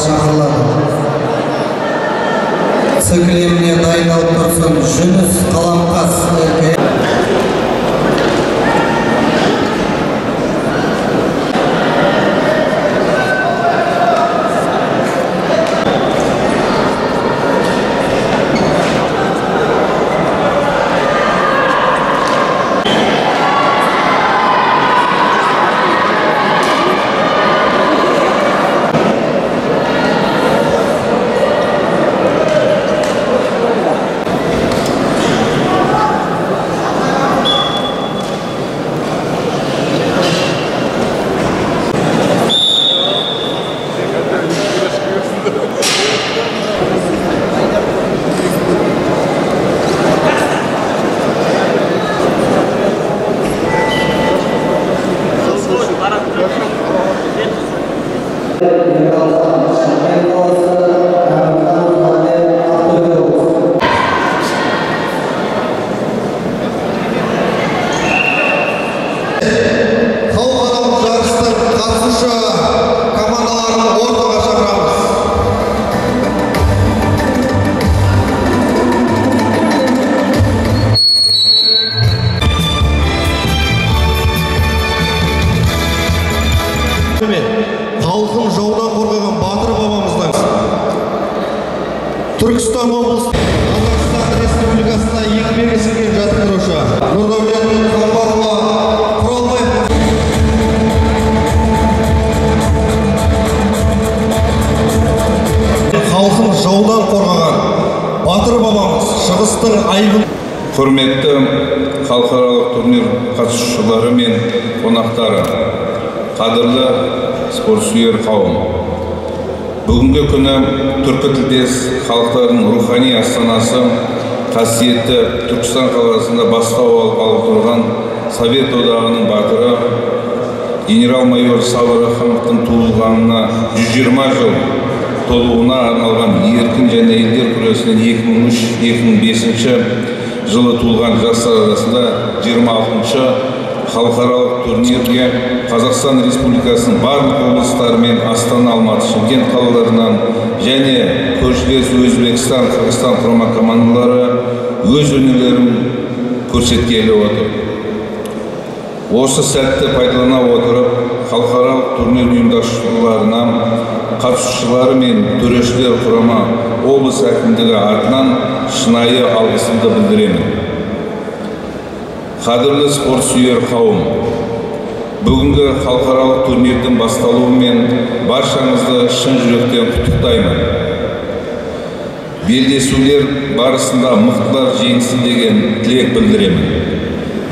шақырылады. Циклеміне дайындалып тұрсын Жүніс Қаламқас. Халқын жаудан қорғаған батыр бабамыздан Түркістан облысы Қазақстан Республикасына еңбек сіңірген жаттықтырушы Нұрдәулет Қамбарұлы Құралбаев. Халқын жаудан қорғаған батыр бабамыз шығыстың айбын. Құрметті халықаралық турнир қатысушылары мен қонақтары, қадірлі спортсүйер қауым. Бүгінгі күні түркітілдес халықтардың рухани астанасы қасиетті Түркістан қаласында бастау алып тұрған Совет одағының батыры генерал-майор Сабыр Ахмановтың туылғанына 120 жыл толуына арналған еркін және әйелдер күресінен 2003-2005 жылы туылған жастар арасында 26-шы халықаралық турнирге Қазақстан Республикасының барлық облыстары мен Астана, Алматы, Шымкент қалаларынан және көршілес Өзбекстан, Қырғызстан құрама командалары өз өнерлерін көрсеткелі отыр. Осы сәтті пайдалана отырып, халықаралық турнир ұйымдастырушыларына, қатысушылары мен төрешілер құрама облыс әкімдігі атынан шынайы алғысымды білдіремін. Қадірлі спортсүйер қауым, бүгінгі халықаралық турнирдің басталуымен баршаңызды шын жүректен құттықтаймын. Белдесулер барысында мықтылар жеңсін деген тілек білдіремін.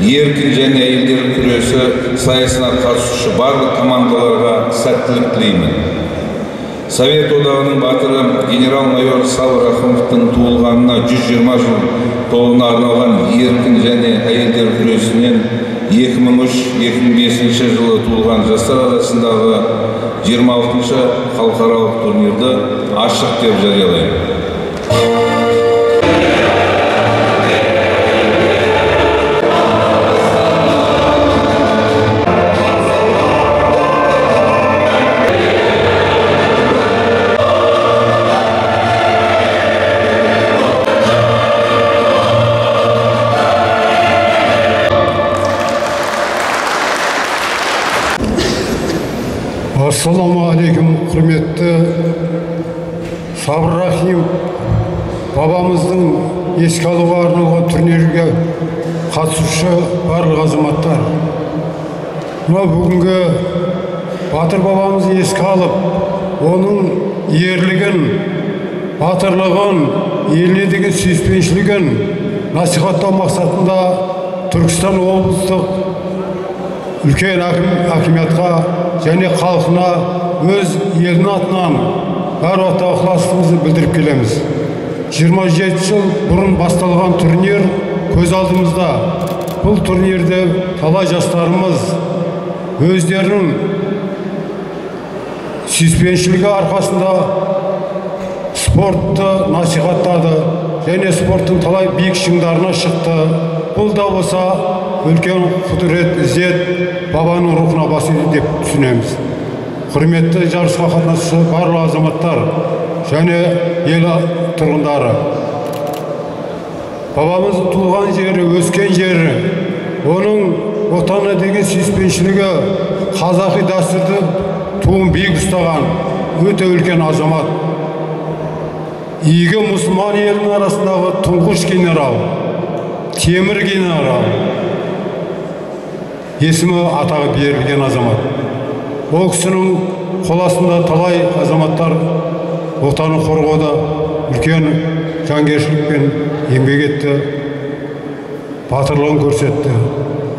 Еркін және әйелдер күресі сайысына қатысушы барлық командаларға сәттілік тілеймін. Совет одағының батыры генерал-майор Сабыр Ахмановтың туылғанына 120 жыл толуына арналған еркін және әйелдер күресінен 2003-2005 жылы туылған жастар арасындағы 26-шы халықаралық турнирді ашық деп жариялаймын. Ассаламу алейкум, құрметті Сабыр Рахим бабамыздың еске алуға арналған турнирге қатысушы барлық азаматтар. Бүгінгі батыр бабамызды еске алып, оның ерлігін, батырлығын, еліне деген сүйіспеншілігін насихаттау мақсатында Түркістан облыстық үлкен акиматқа және халқына өз елінің атынан бар ықыласымызды білдіріп келеміз. 27 жыл бұрын басталған турнир көз алдымызда. Бұл турнирде талай жастарымыз өздерінің сүйіспеншілігі арқасында спортты насихаттады және спорттың талай биік шыңдарына шықты. Бұл да болса үлкен құдірет, ізет бабаның рухына бас иді деп түсінеміз. құрметті жарысқа қатысушы барлық азаматтар және ел тұрғындары. Бабамыз туған жері, өскен жері, оның отанына деген сүйіспеншілігі, қазақи дәстүрді туын биік ұстаған өте үлкен азамат. Игі мұсылман елінің арасындағы тұңғыш генерал, темір генерал, есімі атағы берілген азамат. Ол кісінің қол астында талай азаматтар отанын қорғауда үлкен жанкештілікпен еңбек етті, батырлығын көрсетті.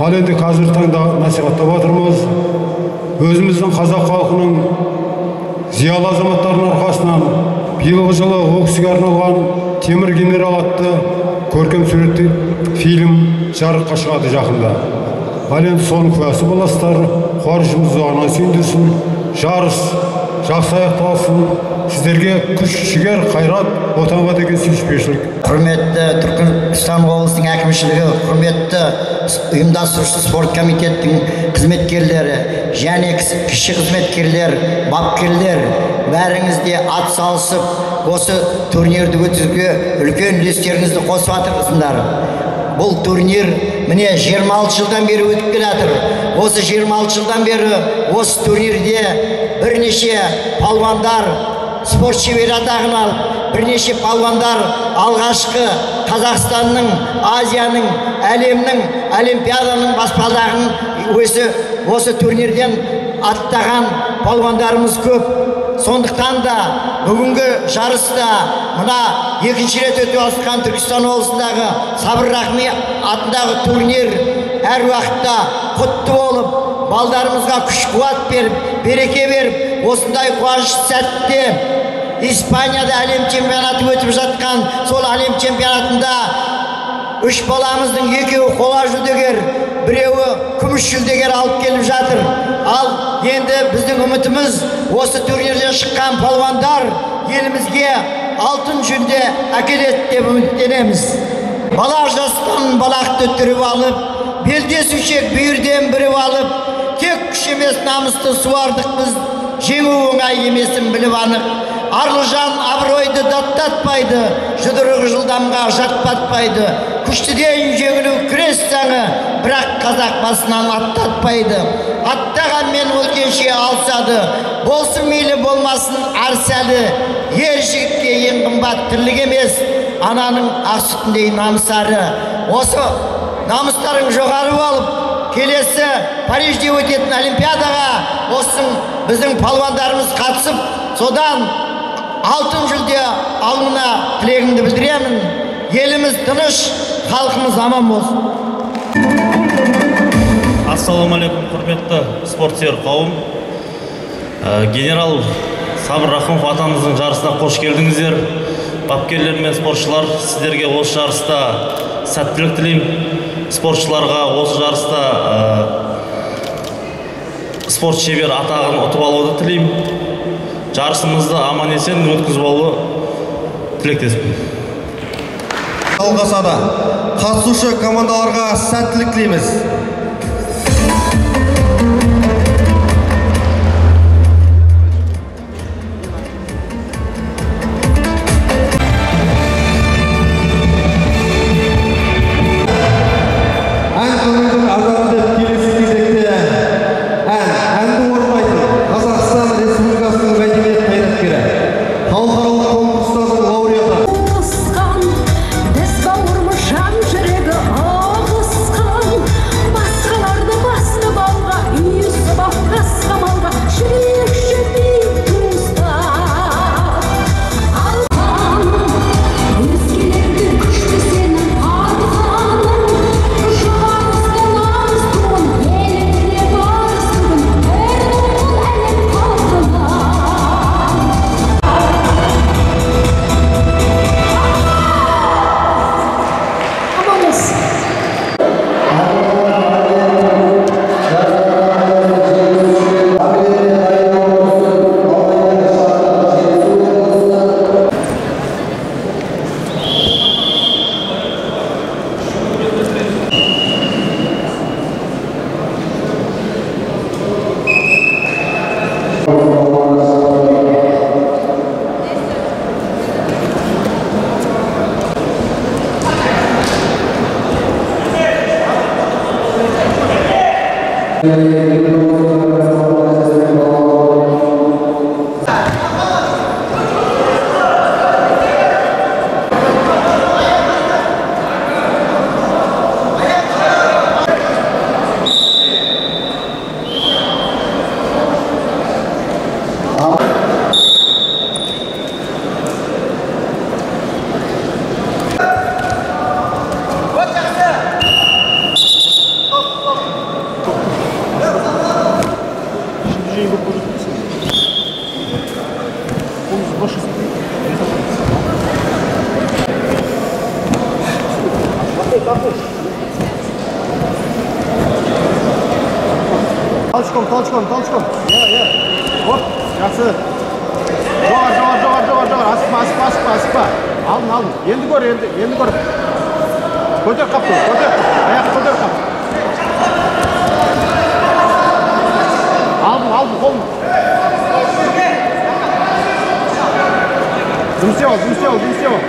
Ал енді қазір таңда насихаттап жатырмыз. Өзіміздің қазақ халқының зиялы азаматтарының арқасынан биылғы жылы ол кісіге арналған темір генерал атты көркем суретті фильм жарыққа шығады жақында. Ал енді соның куәсі боласыздар. Қуанышымыз оған сүйіндірсін. Жарыс жақсы аяқталсын. Сіздерге күш, жігер, қайрат, отанға деген сүйіспеншілік. Құрметті Түркістан облысының әкімшілігі, құрметті ұйымдастырушы спорт комитеттің қызметкерлері және кіші қызметкерлер, бапкерлер, бәріңізде ат салысып, осы турнирді өткізуге үлкен үлестеріңізді қосып жатырсыздар. Бұл турнир міне 26 жылдан бері өтіп келе жатыр. Осы 26 жылдан бері осы турнирде бірнеше палуандар спорт шебері атағын алып, бірнеше палуандар алғашқы Қазақстанның, Азияның, әлемнің, олимпиаданың баспалдағын осы турнирден аттаған палуандарымыз көп. Сондықтан да бүгінгі жарыста мына екінші рет өтіп жатқан Түркістан облысындағы Сабыр Рахми атындағы турнир әр уақытта құтты болып, балдарымызға күш-қуат беріп, береке беріп, осындай қуанышты сәтте Испанияда әлем чемпионаты өтіп жатқан сол әлем чемпионатында үш баламыздың екеуі қола жүлдегер, біреуі күміс жүлдегер алып келіп жатыр. Ал енді біздің үмітіміз осы турнирден шыққан палуандар елімізге алтын жүлде әкеледі деп үміттенеміз. Бала жастан балақты түріп алып, белдесушек бүйірден біріп алып, тек күш емес намысты суардық біз, жеңу оңай емесін біліп анық. Арлыжан абыройды даттатпайды, жұдырығы жылдамға жатпатпайды. Күштіден жеңілу күрес заңы, бірақ қазақ басынан аттатпайды. Аттағанмен өлгенше алсады, болсын мейлі болмасын арсәлі. Ер жігітке ең қымбат тірлік емес, ананың ақ сүтіндей намысары. Осы намыстарын жоғары алып, келесі Парижде өтетін олимпиадаға осың біздің палуандарымыз қатысып, содан алтын жүлде алуына тілегімді білдіремін. Еліміз тыныш, халқымыз аман болсын. Ассалаумағалейкум, құрметті спортсүйер қауым. Генерал Сабыр Рахымов атамыздың жарысына қош келдіңіздер. Бапкерлер мен спортшылар, сіздерге осы жарыста сәттілік тілеймін. Спортшыларға осы жарыста спорт шебер атағын ұтып алуды тілеймін. Жарысымызды аман-есен өткізіп алуы тілектеспін. Жалғасады. Қатысушы командаларға сәттілік тілейміз. Толчком. Оп, жақсы. Жоғар. Асықпа. Алдын. Енді көр. Көтер қапты. Аяқты көтер қап. Алдын, қолын. Жұмыс істеп ал.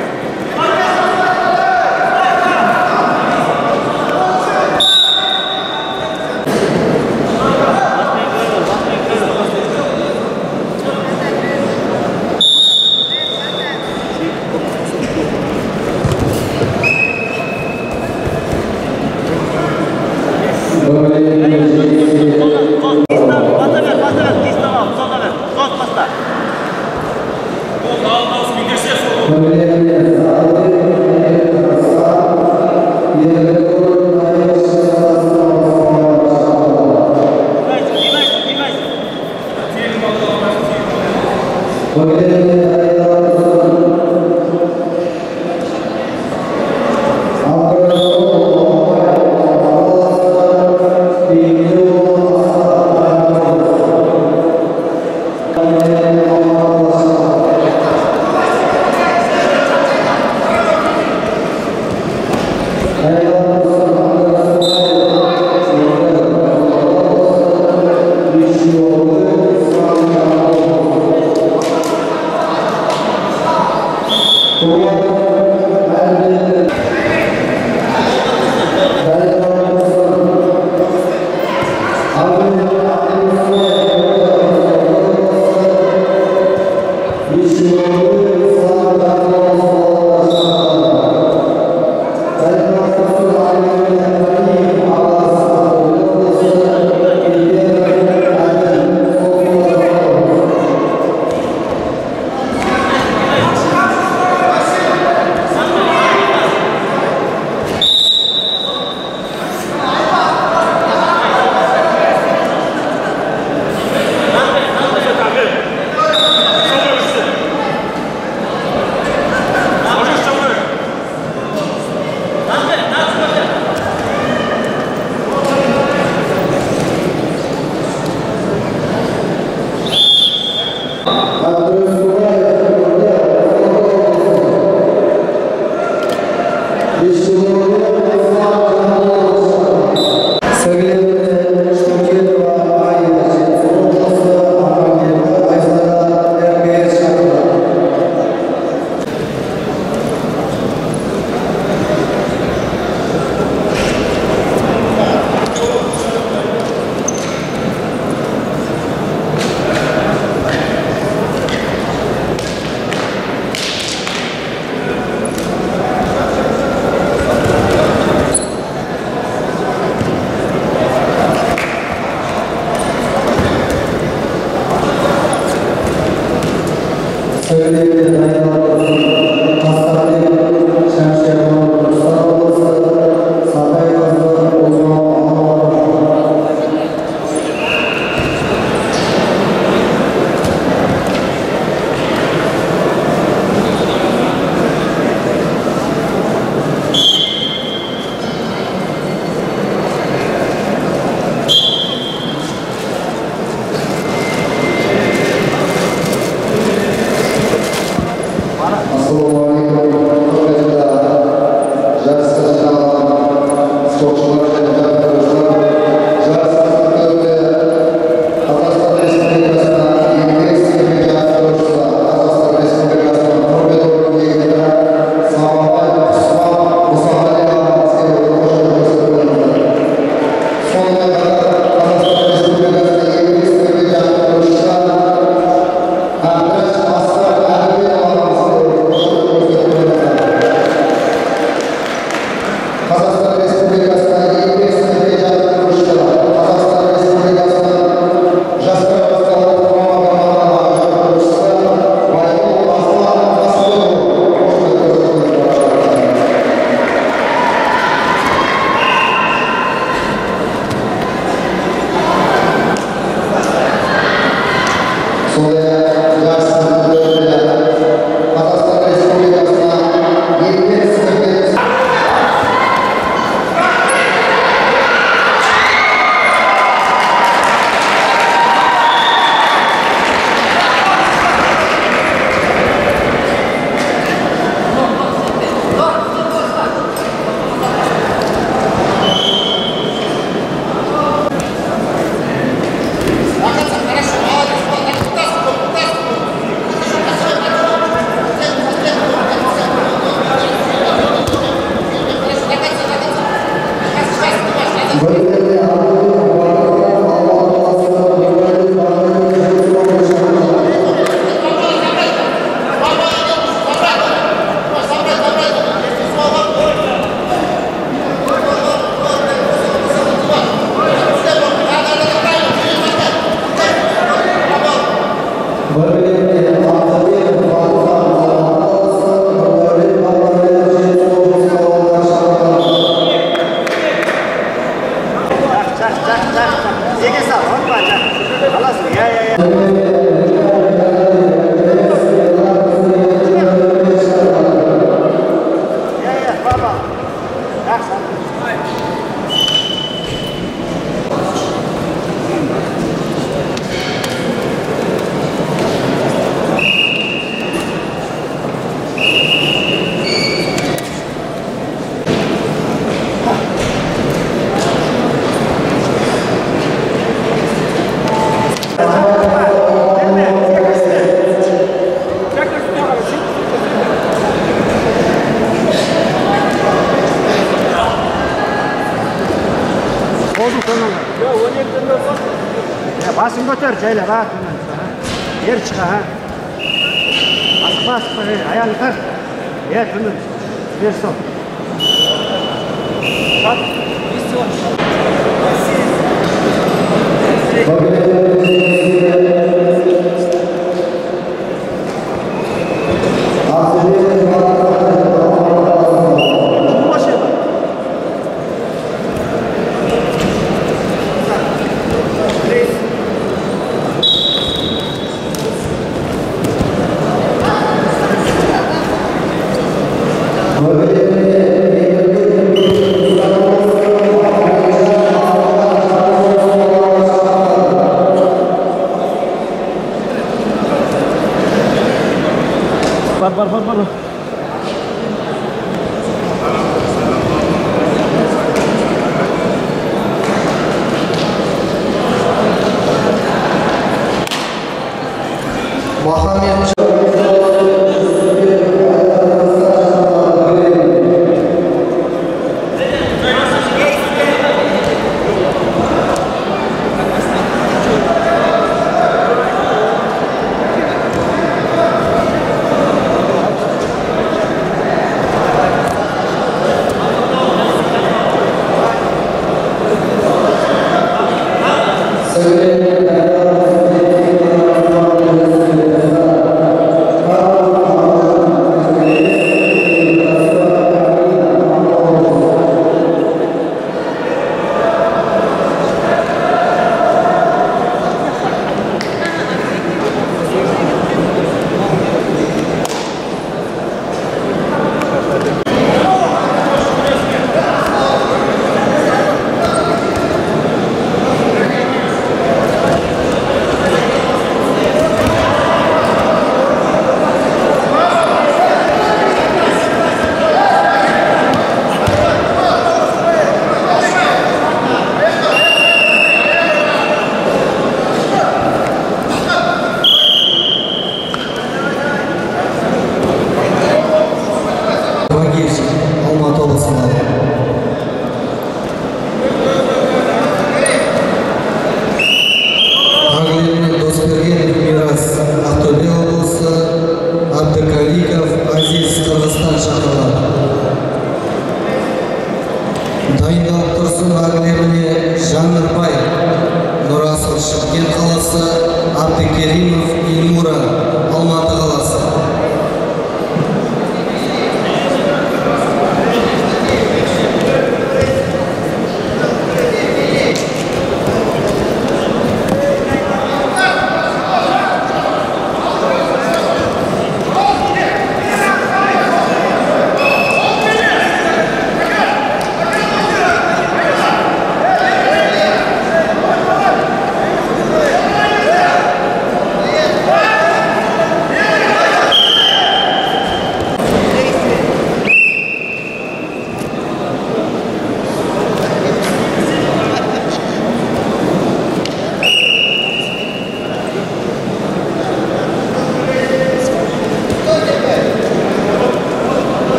Sonuna kadar жайлап, төмен. Ер шыға, асықпа, аяғын тар. Төмен. Бер сол. Бар.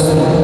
болсын.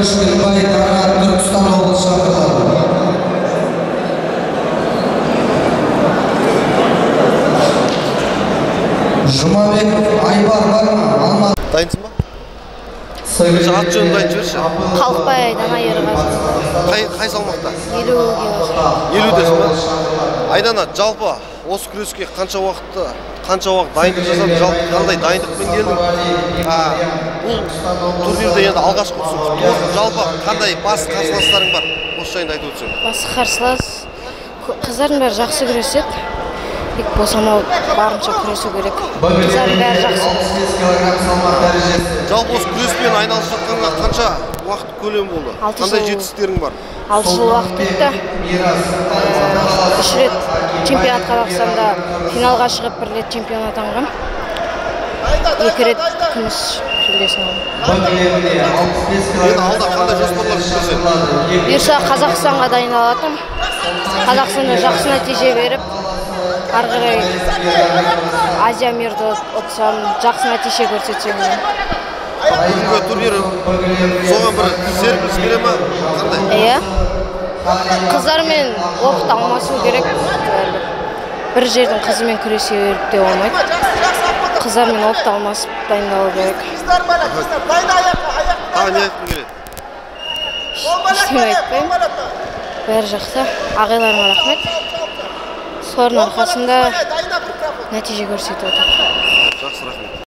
Ышкенбай Дана Түркістан облысы шақырылады. Жұмабеков Айбар бар ма? Алматы. Дайынсың ба? Ат жөнін дайын жіберші. Қалықбай Айдана Ерғазы. Қай салмақта? 50 кило. 50-десің ба? Айдана, жалпы осы күреске қанша уақыт дайындық жасадың, жалпы қандай дайындықпен келдің? Бұл турнирде енді алғашқы ұтысың. Жалпы қандай бас қарсыластарың бар? Осы жайында айтып өтсең. Бас қарсылас қыздардың бәрі жақсы күреседі. Тек босамау барынша күресу керек. Қыздардың бәрі жақсы. Жалпы осы күреспен айналысып жатқанға қанша уақыт көлемі болды? Қандай жетістіктерің бар? 6 жыл уақыт өтті. 3 рет чемпионат Қазақстанда финалға шығып 1 рет чемпион атанғам. 2 рет күміс жүлдесін алдым. Енді алда қандай жоспарлар жүргізесің? Бұйырса Қазақстанға дайындалатым. Қазақстанда жақсы нәтиже беріп, ары қарай Азия мирді ұтсам, жақсы нәтиже көрсетсем. Бүгінгі турнир соған бір серпіліс бере ма? Қандай? Иә. Қыздармен опыт алмасу керек. Бір жердің қызымен күресе беріп те болмайды. Қыздармен опыт алмасып дайындалу керек. Тағы не айтқың келеді? Ештеңе айтпаймын. Бәрі жақсы. Ағайларыма рахмет. Солардың арқасында нәтиже көрсетіп отыр. Жақсы, рахмет.